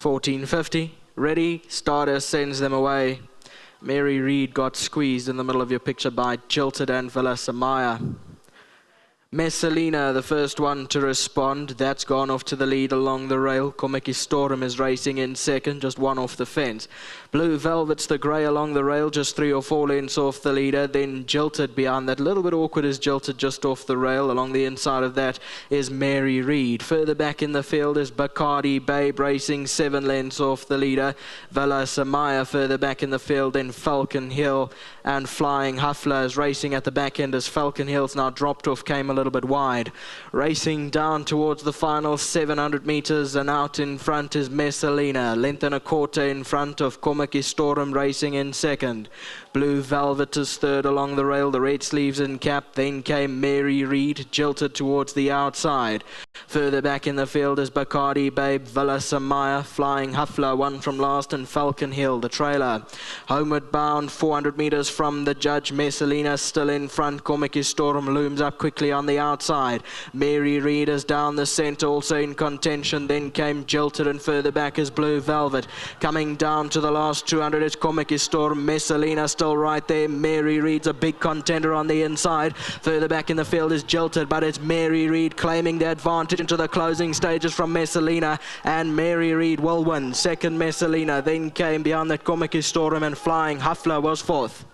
14.50. Ready, starter sends them away. Mary Reid got squeezed in the middle of your picture by Jilted and Villa Samaya. Messalina, the first one to respond. That's gone off to the lead along the rail. Komiki Storm is racing in second, just one off the fence. Blue Velvet's the grey along the rail, just 3 or 4 lengths off the leader. Then Jilted behind that. A little bit awkward is Jilted just off the rail. Along the inside of that is Mary Reid. Further back in the field is Bacardi Babe racing 7 lengths off the leader. Villa Samaya further back in the field. Then Falcon Hill and Flying Huffler is racing at the back end as Falcon Hill's now dropped off, came a little bit wide. Racing down towards the final 700 meters, and out in front is Messalina. Length and a quarter in front of Komiki Storm racing in second. Blue Velvet is third along the rail, the red sleeves in cap. Then came Mary Reid, Jilted towards the outside. Further back in the field is Bacardi Babe, Villa Samaya, Flying Huffler, one from last, and Falcon Hill, the trailer. Homeward bound, 400 meters from the judge. Messalina still in front. Komiki Storm looms up quickly on the outside. Mary Reid is down the centre, also in contention. Then came Jilted, and further back is Blue Velvet. Coming down to the last 200 is Komiki Storm. Messalina still right there. Mary Reid's a big contender on the inside. Further back in the field is Jilted, but it's Mary Reid claiming the advantage into the closing stages from Messalina, and Mary Reid will win. Second Messalina, then came beyond that Komiki Storm, and Flying Huffler was fourth.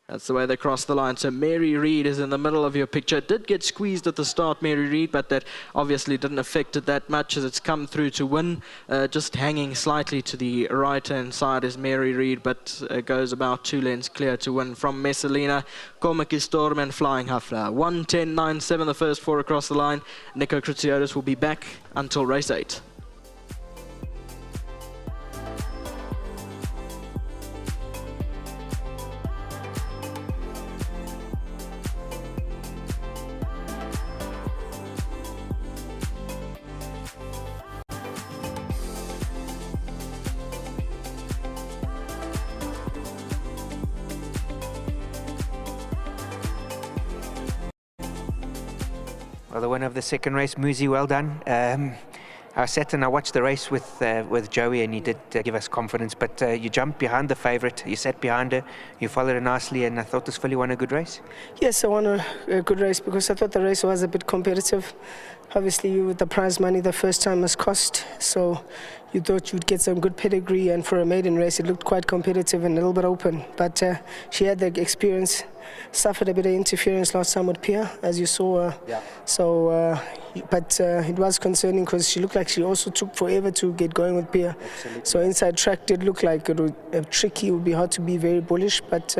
That's the way they crossed the line. So Mary Reid is in the middle of your picture. Did get squeezed at the start, Mary Reid, but that obviously didn't affect it that much as it's come through to win. Just hanging slightly to the right-hand side is Mary Reid, but goes about 2 lengths clear to win from Messalina, Komiki Storm and Flying Huffler. 1:10.97, the first 4 across the line. Nico Kritsiotis will be back until race 8. Well, the winner of the second race, Muzi, well done. I sat and I watched the race with Joey, and he did give us confidence, but you jumped behind the favourite, you sat behind her, you followed her nicely, and I thought this filly won a good race. Yes, I won a good race because I thought the race was a bit competitive. Obviously, with the prize money, the first time was cost, so you thought you'd get some good pedigree, and for a maiden race, it looked quite competitive and a little bit open, but she had the experience. Suffered a bit of interference last time with Pia, as you saw. Yeah. So, but it was concerning because she looked like she also took forever to get going with Pia. Absolutely. So inside track did look like it would tricky. It would be hard to be very bullish, but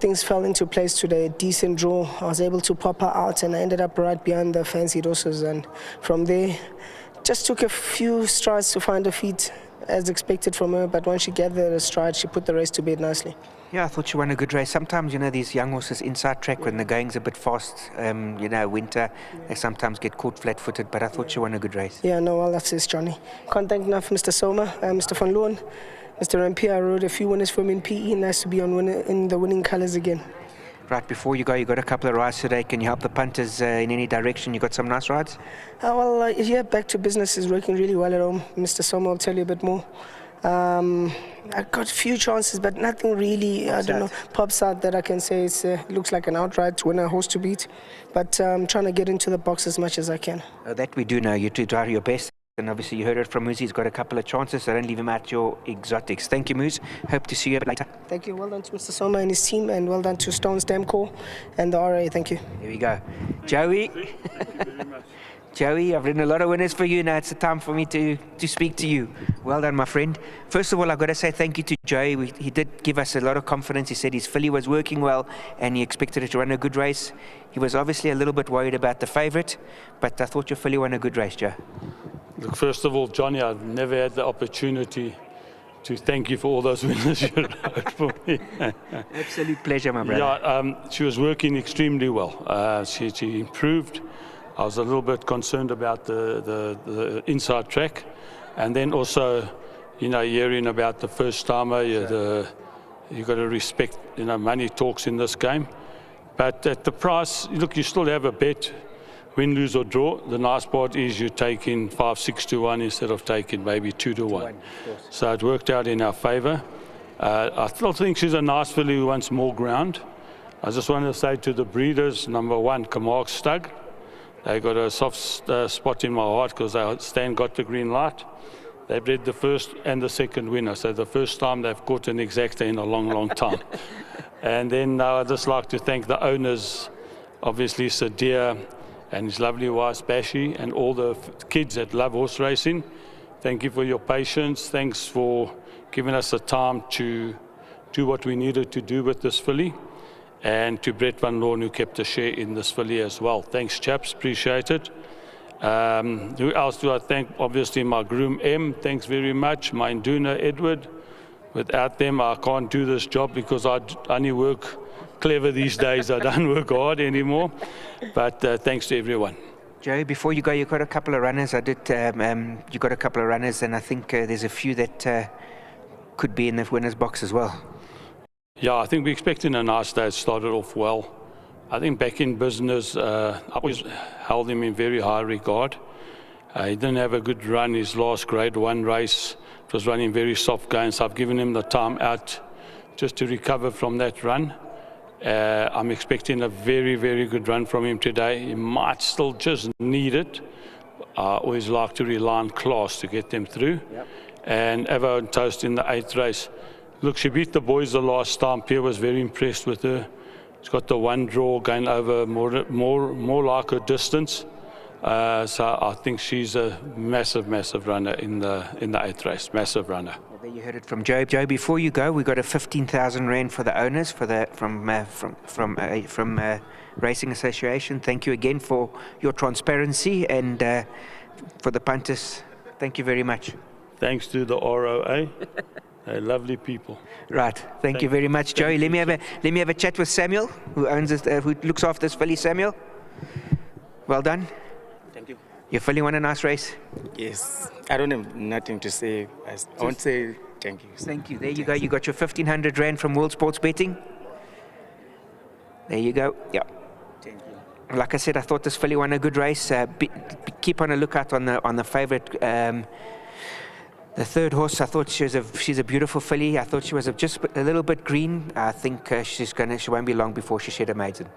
things fell into place today. Decent draw. I was able to pop her out, and I ended up right behind the fancied horses. And from there, just took a few strides to find her feet, as expected from her. But once she gathered a stride, she put the race to bed nicely. Yeah, I thought she won a good race. Sometimes, you know, these young horses inside track, when the going's a bit fast, you know, winter, they sometimes get caught flat-footed, but I thought she won a good race. Yeah, no, well, that's it, Johnny. Can't thank enough Mr. Soma, Mr. Van Loon, Mr. MP. I rode a few winners for him in PE. Nice to be on in the winning colours again. Right, before you go, you got a couple of rides today. Can you help the punters in any direction? You got some nice rides? Yeah, back to business is working really well at home. Mr. Soma will tell you a bit more. I got a few chances, but nothing really, I don't know, pops out that I can say it looks like an outright winner, horse to beat. But I'm trying to get into the box as much as I can. That we do know. You do try your best. And obviously you heard it from Moose. He's got a couple of chances, so don't leave him at your exotics. Thank you, Moose. Hope to see you a bit later. Thank you. Well done to Mr. Soma and his team, and well done to Stone's Damco and the RA. Thank you. Here we go. Joey. Thank you very much. Joey, I've written a lot of winners for you. Now it's the time for me to speak to you. Well done, my friend. First of all, I've got to say thank you to Joey. He did give us a lot of confidence. He said his filly was working well and he expected it to run a good race. He was obviously a little bit worried about the favourite, but I thought your filly won a good race, Joe. Look, first of all, Johnny, I've never had the opportunity to thank you for all those winners you wrote for me. Absolute pleasure, my brother. Yeah, she was working extremely well. She improved. I was a little bit concerned about the inside track, and then also, you know, hearing about the first timer. You got to respect, you know, money talks in this game. But at the price, look, you still have a bet win, lose or draw. The nice part is you take in 5-6 to 1 instead of taking maybe 2 to 1. So it worked out in our favour. I still think she's a nice filly who wants more ground. I just want to say to the breeders, number one, Kamark Stug. They got a soft spot in my heart because Stan got the green light. They bred the first and the second winner, so the first time they've caught an exacta in a long, long time. And then I'd just like to thank the owners, obviously Sadir and his lovely wife Bashi, and all the kids that love horse racing. Thank you for your patience. Thanks for giving us the time to do what we needed to do with this filly. And to Brett Van Loon, who kept a share in this filly as well. Thanks, chaps. Appreciate it. Who else do I thank? Obviously, my groom, M. Thanks very much. My Induna, Edward. Without them, I can't do this job because I only work clever these days. I don't work hard anymore. But thanks to everyone. Joe, before you go, you got a couple of runners. You got a couple of runners, and I think there's a few that could be in the winner's box as well. Yeah, I think we're expecting a nice day. It started off well. I think back in business, I always held him in very high regard. He didn't have a good run his last grade 1 race. It was running very soft going, so I've given him the time out just to recover from that run. I'm expecting a very, very good run from him today. He might still just need it. I always like to rely on class to get them through. Yep. And Avo and Toast in the 8th race. Look, she beat the boys the last time. Pierre was very impressed with her. She's got the 1 draw going over more like a distance. So I think she's a massive, massive runner in the 8th race. Massive runner. Well, there you heard it from Joe. Joe, before you go, we got a 15,000 rand for the owners from Racing Association. Thank you again for your transparency, and for the punters, thank you very much. Thanks to the ROA. Lovely people. Right. Thank you very much, Joey. Let me have a chat with Samuel, who owns this, who looks after this filly. Samuel, well done. Thank you. Your filly won a nice race. Yes. I don't have nothing to say. I want to say thank you. Thank you. There you go. You got your 1,500 rand from World Sports Betting. There you go. Yeah. Thank you. Like I said, I thought this filly won a good race. Keep on a lookout on the favourite. The third horse, I thought she's a beautiful filly. I thought she was just a little bit green. I think she won't be long before she shed a maiden.